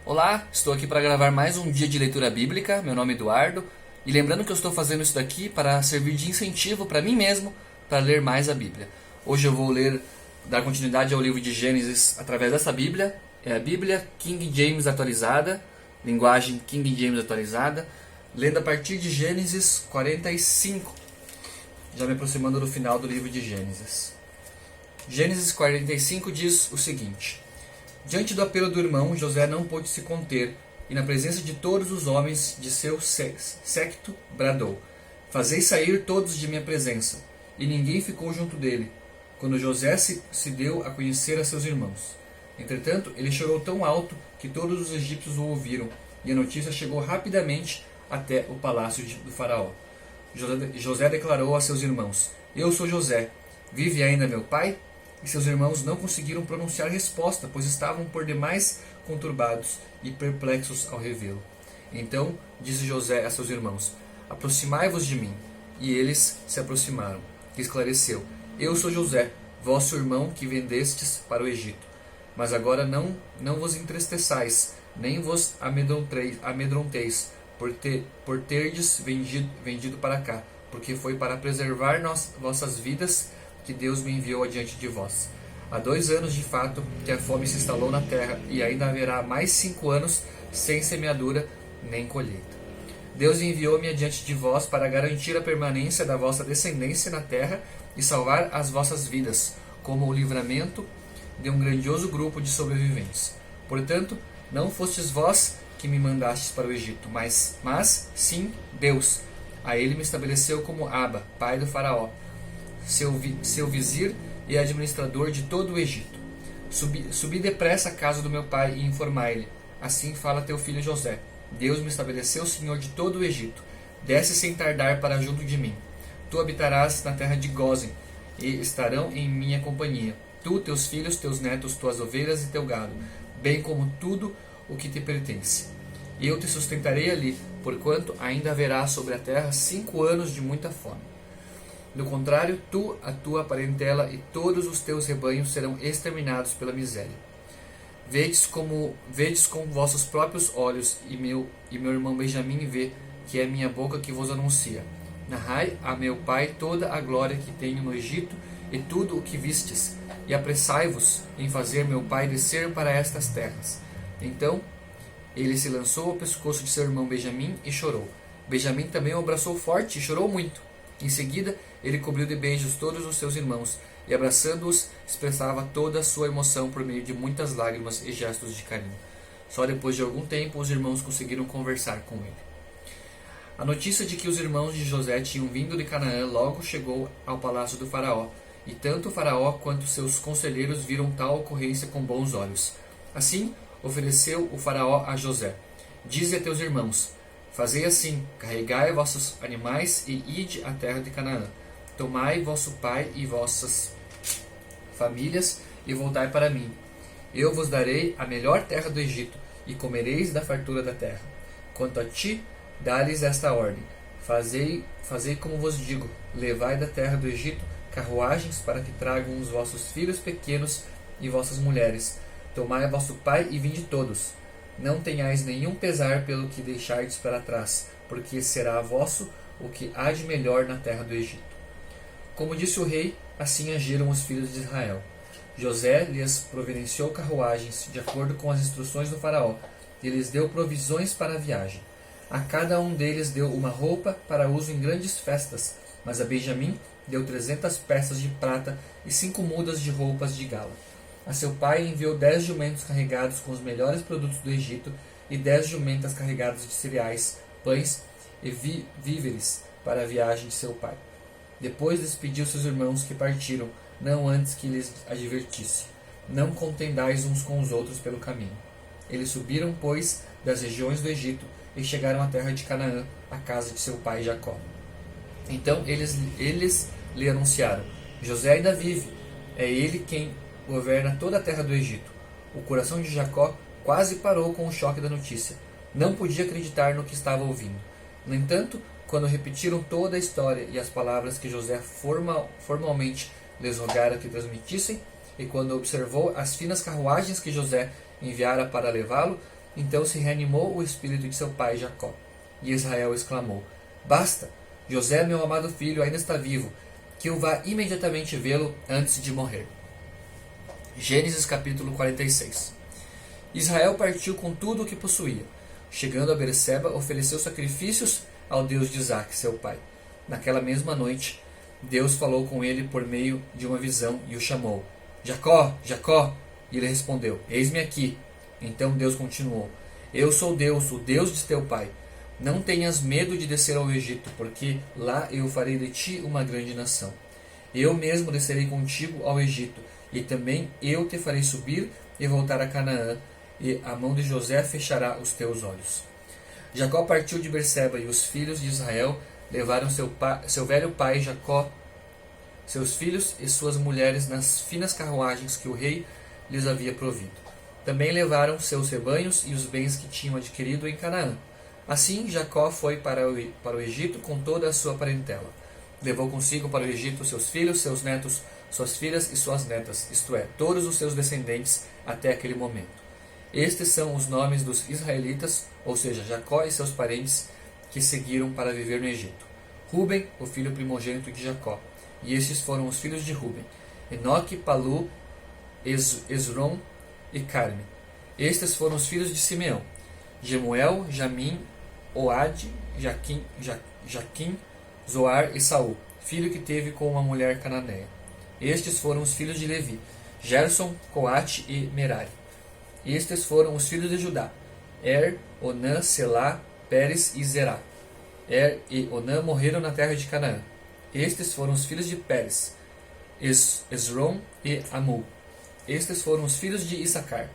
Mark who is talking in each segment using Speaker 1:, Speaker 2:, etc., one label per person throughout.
Speaker 1: Olá, estou aqui para gravar mais um dia de leitura bíblica. Meu nome é Eduardo. E lembrando que eu estou fazendo isso daqui para servir de incentivo para mim mesmo para ler mais a Bíblia. Hoje eu vou dar continuidade ao livro de Gênesis através dessa Bíblia. É a Bíblia King James atualizada, linguagem King James atualizada, lendo a partir de Gênesis 45, já me aproximando do final do livro de Gênesis. Gênesis 45 diz o seguinte: Diante do apelo do irmão, José não pôde se conter, e na presença de todos os homens de seu séquito, bradou: Fazei sair todos de minha presença. E ninguém ficou junto dele, quando José se deu a conhecer a seus irmãos. Entretanto, ele chorou tão alto que todos os egípcios o ouviram, e a notícia chegou rapidamente até o palácio do faraó. José declarou a seus irmãos: Eu sou José. Vive ainda meu pai? E seus irmãos não conseguiram pronunciar resposta, pois estavam por demais conturbados e perplexos ao revê-lo. Então disse José a seus irmãos: Aproximai-vos de mim. E eles se aproximaram. E esclareceu: Eu sou José, vosso irmão que vendestes para o Egito. Mas agora não vos entristeçais, nem vos amedronteis, por terdes vendido para cá, porque foi para preservar vossas vidas que Deus me enviou adiante de vós. Há 2 anos de fato que a fome se instalou na terra, e ainda haverá mais 5 anos sem semeadura nem colheita. Deus enviou-me adiante de vós para garantir a permanência da vossa descendência na terra e salvar as vossas vidas, como o livramento de um grandioso grupo de sobreviventes. Portanto, não fostes vós que me mandastes para o Egito, mas sim Deus. A ele me estabeleceu como Aba, pai do faraó, seu vizir e administrador de todo o Egito. Subi depressa à casa do meu pai e informai-lhe: Assim fala teu filho José. Deus me estabeleceu senhor de todo o Egito. Desce sem tardar para junto de mim. Tu habitarás na terra de Gósen, e estarão em minha companhia. Tu, teus filhos, teus netos, tuas ovelhas e teu gado, bem como tudo o que te pertence. E eu te sustentarei ali, porquanto ainda haverá sobre a terra 5 anos de muita fome. Do contrário, tu, a tua parentela e todos os teus rebanhos serão exterminados pela miséria. Vedes com vossos próprios olhos, e meu irmão Benjamim vê, que é minha boca que vos anuncia. Narrai a meu pai toda a glória que tenho no Egito, e tudo o que vistes, e apressai-vos em fazer meu pai descer para estas terras. Então ele se lançou ao pescoço de seu irmão Benjamim e chorou. Benjamim também o abraçou forte e chorou muito. Em seguida, ele cobriu de beijos todos os seus irmãos, e abraçando-os, expressava toda a sua emoção por meio de muitas lágrimas e gestos de carinho. Só depois de algum tempo, os irmãos conseguiram conversar com ele. A notícia de que os irmãos de José tinham vindo de Canaã logo chegou ao palácio do faraó, e tanto o faraó quanto seus conselheiros viram tal ocorrência com bons olhos. Assim, ofereceu o faraó a José: Dize a teus irmãos: Fazei assim, carregai vossos animais e ide à terra de Canaã. Tomai vosso pai e vossas famílias e voltai para mim. Eu vos darei a melhor terra do Egito, e comereis da fartura da terra. Quanto a ti, dá-lhes esta ordem: Fazei como vos digo, levai da terra do Egito carruagens para que tragam os vossos filhos pequenos e vossas mulheres. Tomai vosso pai e vinde todos. Não tenhais nenhum pesar pelo que deixardes para trás, porque será vosso o que há de melhor na terra do Egito. Como disse o rei, assim agiram os filhos de Israel. José lhes providenciou carruagens, de acordo com as instruções do faraó, e lhes deu provisões para a viagem. A cada um deles deu uma roupa para uso em grandes festas, mas a Benjamim deu 300 peças de prata e 5 mudas de roupas de gala. A seu pai enviou 10 jumentos carregados com os melhores produtos do Egito e 10 jumentas carregadas de cereais, pães e víveres para a viagem de seu pai. Depois despediu seus irmãos que partiram, não antes que lhes advertisse: Não contendais uns com os outros pelo caminho. Eles subiram, pois, das regiões do Egito e chegaram à terra de Canaã, à casa de seu pai Jacó. Então eles lhe anunciaram: José ainda vive, é ele quem governa toda a terra do Egito. O coração de Jacó quase parou com o choque da notícia. Não podia acreditar no que estava ouvindo. No entanto, quando repetiram toda a história e as palavras que José formalmente lhes rogara que transmitissem, e quando observou as finas carruagens que José enviara para levá-lo, Então se reanimou o espírito de seu pai Jacó. E Israel exclamou: Basta! José, meu amado filho, ainda está vivo, que eu vá imediatamente vê-lo antes de morrer. Gênesis capítulo 46. Israel partiu com tudo o que possuía. Chegando a Berseba, ofereceu sacrifícios ao Deus de Isaque, seu pai. Naquela mesma noite, Deus falou com ele por meio de uma visão e o chamou: Jacó, Jacó! E ele respondeu: Eis-me aqui. Então Deus continuou: Eu sou Deus, o Deus de teu pai. Não tenhas medo de descer ao Egito, porque lá eu farei de ti uma grande nação. Eu mesmo descerei contigo ao Egito, e também eu te farei subir e voltar a Canaã, e a mão de José fechará os teus olhos. Jacó partiu de Berseba, e os filhos de Israel levaram seu velho pai Jacó, seus filhos e suas mulheres nas finas carruagens que o rei lhes havia provido. Também levaram seus rebanhos e os bens que tinham adquirido em Canaã. Assim Jacó foi para o Egito com toda a sua parentela. Levou consigo para o Egito seus filhos, seus netos, suas filhas e suas netas, isto é, todos os seus descendentes até aquele momento. Estes são os nomes dos israelitas, ou seja, Jacó e seus parentes, que seguiram para viver no Egito. Ruben, o filho primogênito de Jacó. E estes foram os filhos de Ruben: Enoque, Palu, Esrom e Carme. Estes foram os filhos de Simeão: Jemuel, Jamim, Oade, Jaquim, Zoar e Saul, filho que teve com uma mulher cananeia. Estes foram os filhos de Levi: Gerson, Coate e Merari. Estes foram os filhos de Judá: Onã, Selá, Pérez e Zerá. E Onã morreram na terra de Canaã. Estes foram os filhos de Pérez: Esrom e Amul. Estes foram os filhos de Issacar: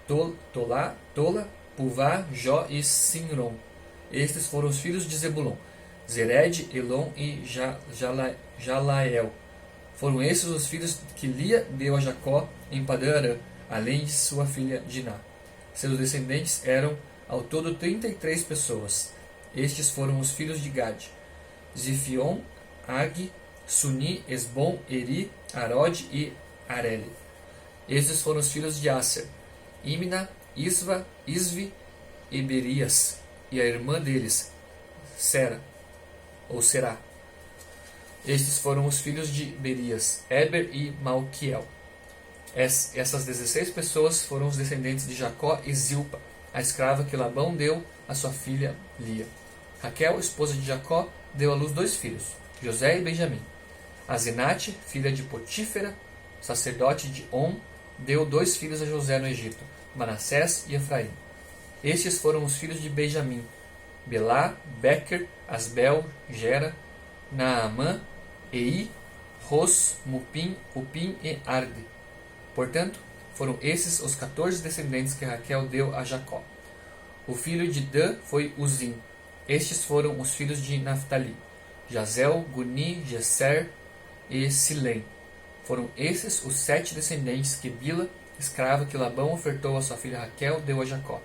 Speaker 1: Tola, Puvá, Jó e Sinrom. Estes foram os filhos de Zebulon: Zered, Elon e Jalael. Foram esses os filhos que Lia deu a Jacó em Padã-Arã, além de sua filha Diná. Seus descendentes eram ao todo 33 pessoas. Estes foram os filhos de Gade: Zifion, Ag, Suni, Esbom, Eri, Arode e Areli. Estes foram os filhos de Aser: Imna, Isva, Isvi e Berias, e a irmã deles, Sera, ou Será. Estes foram os filhos de Berias, Eber e Malquiel. Essas 16 pessoas foram os descendentes de Jacó e Zilpa, a escrava que Labão deu a sua filha Lia. Raquel, esposa de Jacó, deu à luz 2 filhos, José e Benjamim. Azenate, filha de Potífera, sacerdote de On, deu 2 filhos a José no Egito, Manassés e Efraim. Estes foram os filhos de Benjamim: Belá, Becker, Asbel, Gera, Naamã, Ei, Ros, Mupim, Upim e Arde. Portanto, foram esses os 14 descendentes que Raquel deu a Jacó. O filho de Dan foi Uzim. Estes foram os filhos de Naftali: Jazel, Guni, Gesser e Silém. Foram esses os 7 descendentes que Bila, escrava que Labão ofertou a sua filha Raquel, deu a Jacó.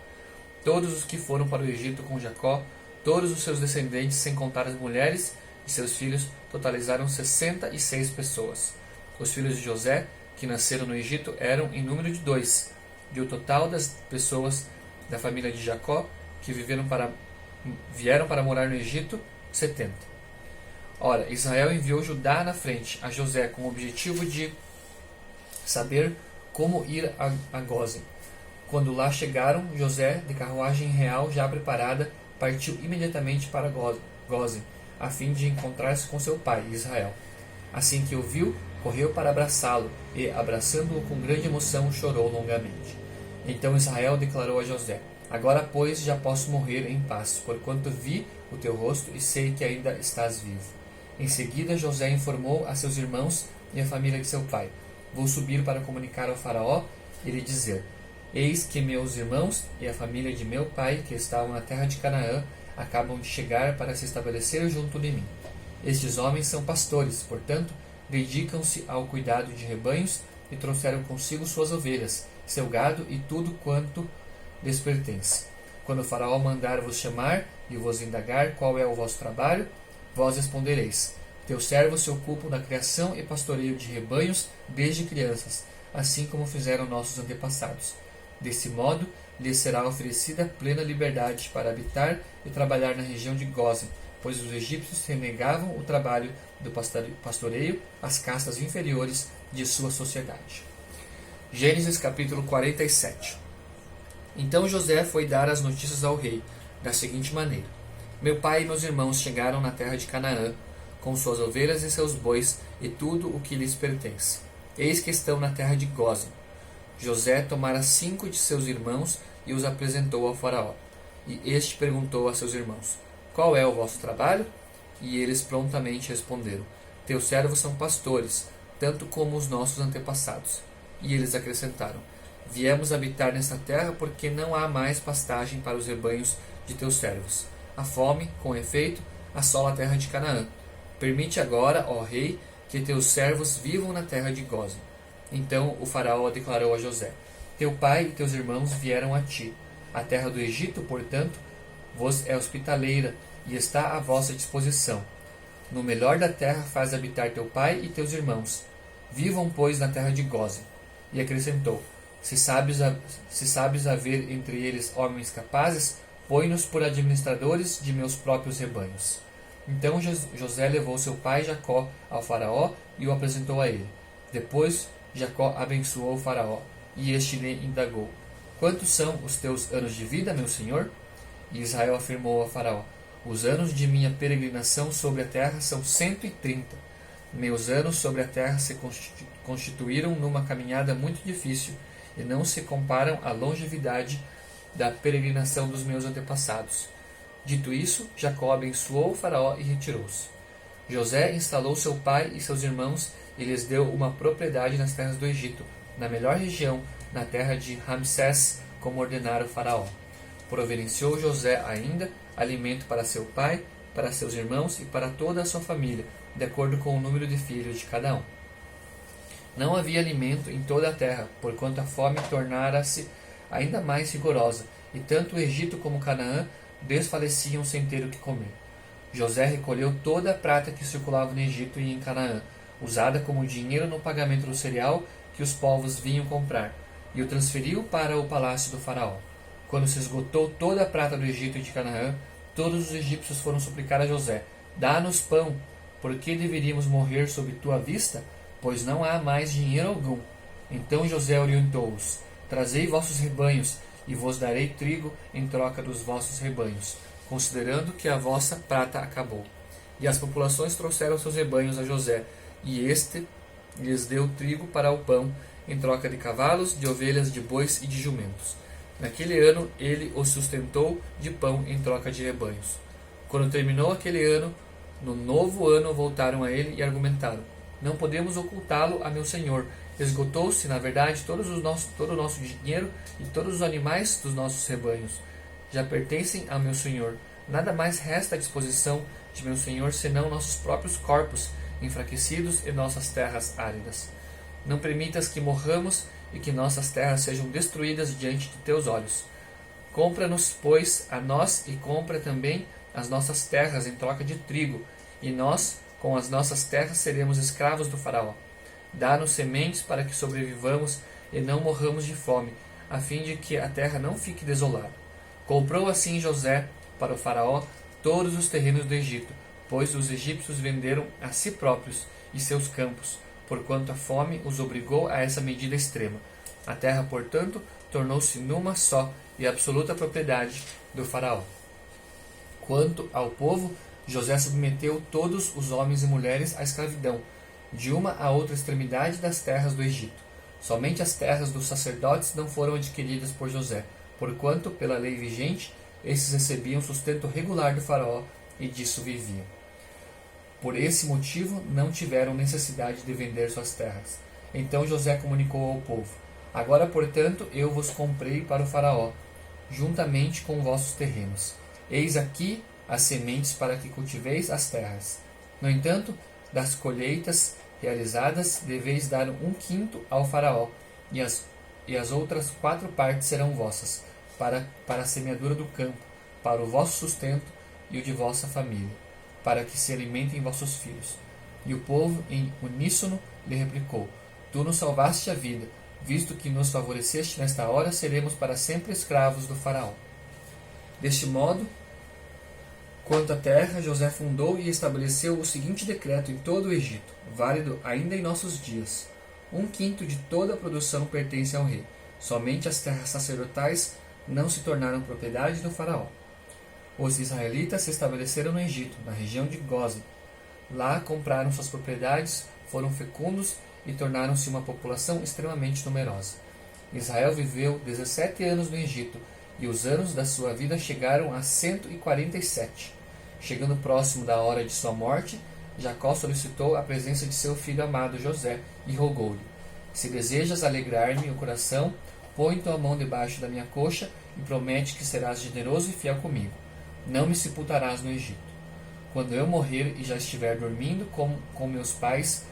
Speaker 1: Todos os que foram para o Egito com Jacó, todos os seus descendentes, sem contar as mulheres e seus filhos, totalizaram 66 pessoas. Os filhos de José, que nasceram no Egito, eram em número de 2, e o total das pessoas da família de Jacó que vieram para morar no Egito, 70. Ora, Israel enviou Judá na frente a José com o objetivo de saber como ir a Gósen. Quando lá chegaram, José, de carruagem real já preparada, partiu imediatamente para Gósen, a fim de encontrar-se com seu pai, Israel. Assim que o viu, correu para abraçá-lo e, abraçando-o com grande emoção, chorou longamente. Então Israel declarou a José: Agora, pois, já posso morrer em paz, porquanto vi o teu rosto e sei que ainda estás vivo. Em seguida, José informou a seus irmãos e a família de seu pai: Vou subir para comunicar ao faraó e lhe dizer: Eis que meus irmãos e a família de meu pai, que estavam na terra de Canaã, acabam de chegar para se estabelecer junto de mim. Estes homens são pastores, portanto, dedicam-se ao cuidado de rebanhos e trouxeram consigo suas ovelhas, seu gado e tudo quanto lhes pertence. Quando o faraó mandar vos chamar e vos indagar qual é o vosso trabalho, vós respondereis: Teus servos se ocupam da criação e pastoreio de rebanhos desde crianças, assim como fizeram nossos antepassados. Desse modo, lhes será oferecida plena liberdade para habitar e trabalhar na região de Gósen, pois os egípcios renegavam o trabalho do pastoreio às castas inferiores de sua sociedade. Gênesis capítulo 47. Então José foi dar as notícias ao rei, da seguinte maneira: Meu pai e meus irmãos chegaram na terra de Canaã, com suas ovelhas e seus bois e tudo o que lhes pertence. Eis que estão na terra de Gósen. José tomara 5 de seus irmãos e os apresentou ao faraó. E este perguntou a seus irmãos: Qual é o vosso trabalho? E eles prontamente responderam: Teus servos são pastores, tanto como os nossos antepassados. E eles acrescentaram: Viemos habitar nesta terra porque não há mais pastagem para os rebanhos de teus servos. A fome, com efeito, assola a terra de Canaã. Permite agora, ó rei, que teus servos vivam na terra de Gósen. Então o faraó declarou a José: Teu pai e teus irmãos vieram a ti. A terra do Egito, portanto, vos é hospitaleira e está à vossa disposição. No melhor da terra faz habitar teu pai e teus irmãos. Vivam, pois, na terra de Gósen. E acrescentou: Se sabes haver entre eles homens capazes, põe-nos por administradores de meus próprios rebanhos. Então José levou seu pai Jacó ao faraó e o apresentou a ele. Depois Jacó abençoou o faraó, e este lhe indagou: Quantos são os teus anos de vida, meu senhor? E Israel afirmou ao faraó: Os anos de minha peregrinação sobre a terra são 130. Meus anos sobre a terra se constituíram numa caminhada muito difícil, e não se comparam à longevidade da peregrinação dos meus antepassados. Dito isso, Jacó abençoou o faraó e retirou-se. José instalou seu pai e seus irmãos e lhes deu uma propriedade nas terras do Egito, na melhor região, na terra de Ramsés, como ordenara o faraó. Providenciou José ainda alimento para seu pai, para seus irmãos e para toda a sua família, de acordo com o número de filhos de cada um. Não havia alimento em toda a terra, porquanto a fome tornara-se ainda mais rigorosa, e tanto o Egito como Canaã desfaleciam sem ter o que comer. José recolheu toda a prata que circulava no Egito e em Canaã, usada como dinheiro no pagamento do cereal que os povos vinham comprar, e o transferiu para o palácio do faraó. Quando se esgotou toda a prata do Egito e de Canaã, todos os egípcios foram suplicar a José: Dá-nos pão, por que deveríamos morrer sob tua vista? Pois não há mais dinheiro algum. Então José orientou-os: Trazei vossos rebanhos, e vos darei trigo em troca dos vossos rebanhos, considerando que a vossa prata acabou. E as populações trouxeram seus rebanhos a José, e este lhes deu trigo para o pão, em troca de cavalos, de ovelhas, de bois e de jumentos. Naquele ano ele os sustentou de pão em troca de rebanhos. Quando terminou aquele ano, no novo ano voltaram a ele e argumentaram: Não podemos ocultá-lo a meu senhor. Esgotou-se, na verdade, todo o nosso dinheiro e todos os animais dos nossos rebanhos. Já pertencem ao meu senhor. Nada mais resta à disposição de meu senhor senão nossos próprios corpos enfraquecidos e nossas terras áridas. Não permitas que morramos e que nossas terras sejam destruídas diante de teus olhos. Compra-nos, pois, a nós e compra também as nossas terras em troca de trigo, e nós, com as nossas terras, seremos escravos do faraó. Dá-nos sementes para que sobrevivamos e não morramos de fome, a fim de que a terra não fique desolada. Comprou assim José para o faraó todos os terrenos do Egito, pois os egípcios venderam a si próprios e seus campos, porquanto a fome os obrigou a essa medida extrema. A terra, portanto, tornou-se numa só e absoluta propriedade do faraó. Quanto ao povo, José submeteu todos os homens e mulheres à escravidão, de uma a outra extremidade das terras do Egito. Somente as terras dos sacerdotes não foram adquiridas por José, porquanto, pela lei vigente, esses recebiam sustento regular do faraó e disso viviam. Por esse motivo, não tiveram necessidade de vender suas terras. Então José comunicou ao povo: Agora, portanto, eu vos comprei para o faraó, juntamente com vossos terrenos. Eis aqui as sementes para que cultiveis as terras. No entanto, das colheitas realizadas, deveis dar 1/5 ao faraó, e as outras 4 partes serão vossas, para a semeadura do campo, para o vosso sustento e o de vossa família, para que se alimentem vossos filhos. E o povo, em uníssono, lhe replicou: Tu nos salvaste a vida, Visto que nos favoreceste nesta hora, seremos para sempre escravos do faraó. Deste modo, quanto à terra, José fundou e estabeleceu o seguinte decreto em todo o Egito, válido ainda em nossos dias: 1/5 de toda a produção pertence ao rei. Somente as terras sacerdotais não se tornaram propriedade do faraó. Os israelitas se estabeleceram no Egito, na região de Gósen. Lá compraram suas propriedades, foram fecundos e tornaram-se uma população extremamente numerosa. Israel viveu 17 anos no Egito, e os anos da sua vida chegaram a 147. Chegando próximo da hora de sua morte, Jacó solicitou a presença de seu filho amado José e rogou-lhe: Se desejas alegrar-me o coração, põe tua mão debaixo da minha coxa e promete que serás generoso e fiel comigo. Não me sepultarás no Egito. Quando eu morrer e já estiver dormindo com meus pais,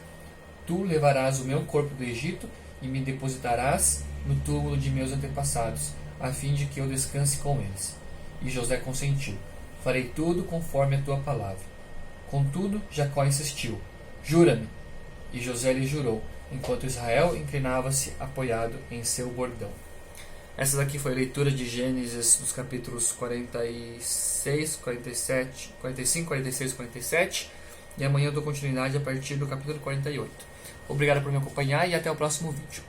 Speaker 1: tu levarás o meu corpo do Egito e me depositarás no túmulo de meus antepassados, a fim de que eu descanse com eles. E José consentiu: Farei tudo conforme a tua palavra. Contudo, Jacó insistiu: Jura-me. E José lhe jurou, enquanto Israel inclinava-se apoiado em seu bordão. Essa daqui foi a leitura de Gênesis dos capítulos 46, 47, 45, 46 e 47. E amanhã eu dou continuidade a partir do capítulo 48. Obrigado por me acompanhar e até o próximo vídeo.